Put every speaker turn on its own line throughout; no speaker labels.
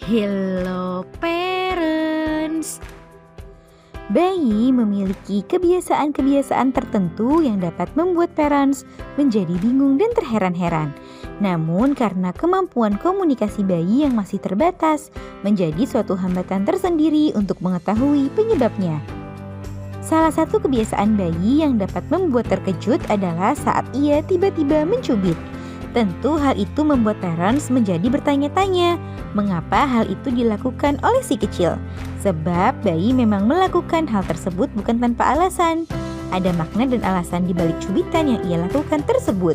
Hello parents. Bayi memiliki kebiasaan-kebiasaan tertentu yang dapat membuat parents menjadi bingung dan terheran-heran. Namun karena kemampuan komunikasi bayi yang masih terbatas, menjadi suatu hambatan tersendiri untuk mengetahui penyebabnya. Salah satu kebiasaan bayi yang dapat membuat terkejut adalah saat ia tiba-tiba mencubit. Tentu hal itu membuat parents menjadi bertanya-tanya, mengapa hal itu dilakukan oleh si kecil? Sebab bayi memang melakukan hal tersebut bukan tanpa alasan. Ada makna dan alasan di balik cubitan yang ia lakukan tersebut.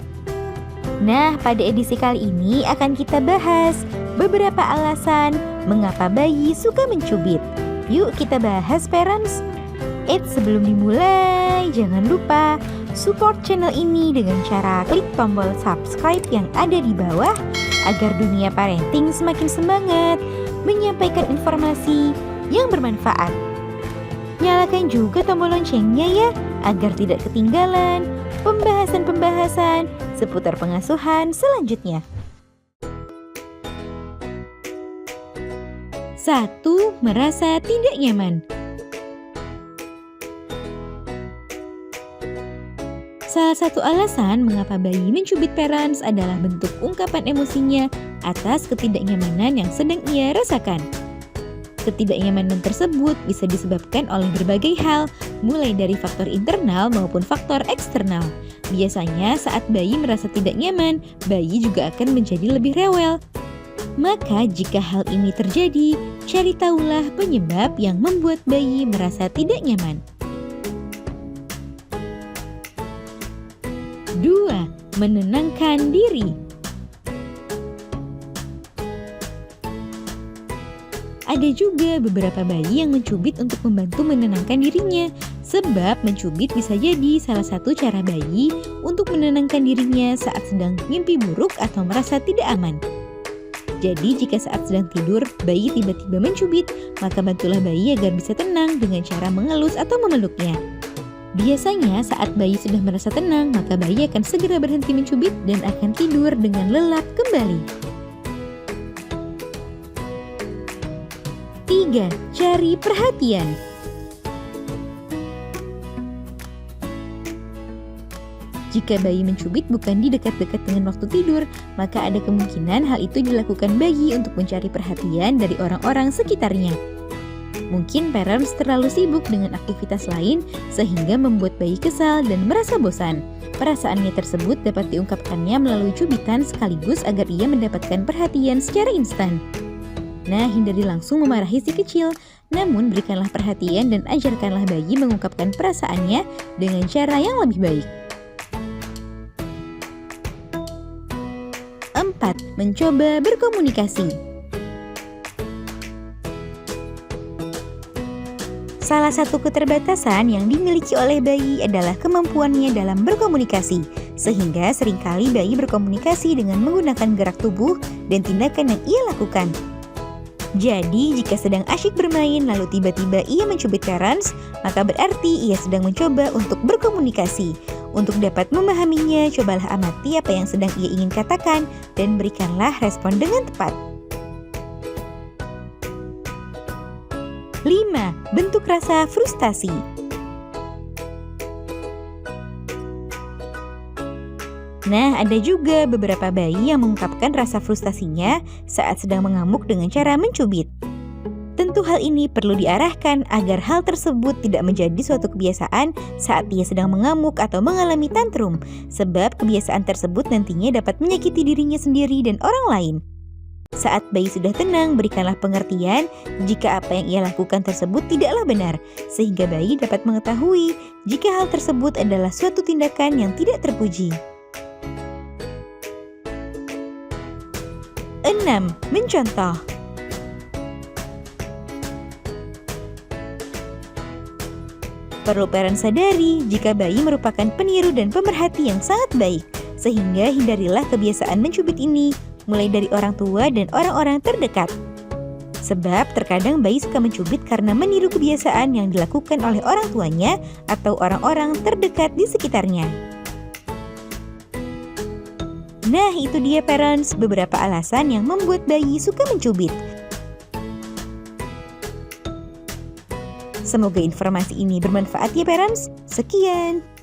Nah, pada edisi kali ini akan kita bahas beberapa alasan mengapa bayi suka mencubit. Yuk kita bahas parents. Sebelum dimulai, jangan lupa support channel ini dengan cara klik tombol subscribe yang ada di bawah agar dunia parenting semakin semangat menyampaikan informasi yang bermanfaat. Nyalakan juga tombol loncengnya ya, agar tidak ketinggalan pembahasan-pembahasan seputar pengasuhan selanjutnya. 1. Merasa tidak nyaman. Salah satu alasan mengapa bayi mencubit parents adalah bentuk ungkapan emosinya atas ketidaknyamanan yang sedang ia rasakan. Ketidaknyamanan tersebut bisa disebabkan oleh berbagai hal, mulai dari faktor internal maupun faktor eksternal. Biasanya saat bayi merasa tidak nyaman, bayi juga akan menjadi lebih rewel. Maka jika hal ini terjadi, cari tahulah penyebab yang membuat bayi merasa tidak nyaman. 2. Menenangkan diri. Ada juga beberapa bayi yang mencubit untuk membantu menenangkan dirinya, sebab mencubit bisa jadi salah satu cara bayi untuk menenangkan dirinya saat sedang mimpi buruk atau merasa tidak aman. Jadi jika saat sedang tidur, bayi tiba-tiba mencubit, maka bantulah bayi agar bisa tenang dengan cara mengelus atau memeluknya. Biasanya saat bayi sudah merasa tenang, maka bayi akan segera berhenti mencubit dan akan tidur dengan lelap kembali. 3. Cari perhatian. Jika bayi mencubit bukan di dekat-dekat dengan waktu tidur, maka ada kemungkinan hal itu dilakukan bayi untuk mencari perhatian dari orang-orang sekitarnya. Mungkin parents terlalu sibuk dengan aktivitas lain sehingga membuat bayi kesal dan merasa bosan. Perasaannya tersebut dapat diungkapkannya melalui cubitan sekaligus agar ia mendapatkan perhatian secara instan. Nah, hindari langsung memarahi si kecil, namun berikanlah perhatian dan ajarkanlah bayi mengungkapkan perasaannya dengan cara yang lebih baik. 4. Mencoba berkomunikasi. Salah satu keterbatasan yang dimiliki oleh bayi adalah kemampuannya dalam berkomunikasi, sehingga seringkali bayi berkomunikasi dengan menggunakan gerak tubuh dan tindakan yang ia lakukan. Jadi, jika sedang asyik bermain lalu tiba-tiba ia mencubit parents, maka berarti ia sedang mencoba untuk berkomunikasi. Untuk dapat memahaminya, cobalah amati apa yang sedang ia ingin katakan dan berikanlah respon dengan tepat. 5. Bentuk rasa frustasi. Nah, ada juga beberapa bayi yang mengungkapkan rasa frustasinya saat sedang mengamuk dengan cara mencubit. Tentu hal ini perlu diarahkan agar hal tersebut tidak menjadi suatu kebiasaan saat ia sedang mengamuk atau mengalami tantrum, sebab kebiasaan tersebut nantinya dapat menyakiti dirinya sendiri dan orang lain. Saat bayi sudah tenang, berikanlah pengertian jika apa yang ia lakukan tersebut tidaklah benar, sehingga bayi dapat mengetahui jika hal tersebut adalah suatu tindakan yang tidak terpuji. 6. Mencontoh. Perlu parents sadari jika bayi merupakan peniru dan pemerhati yang sangat baik, sehingga hindarilah kebiasaan mencubit ini, mulai dari orang tua dan orang-orang terdekat. Sebab terkadang bayi suka mencubit karena meniru kebiasaan yang dilakukan oleh orang tuanya atau orang-orang terdekat di sekitarnya. Nah, itu dia parents, beberapa alasan yang membuat bayi suka mencubit. Semoga informasi ini bermanfaat ya parents. Sekian.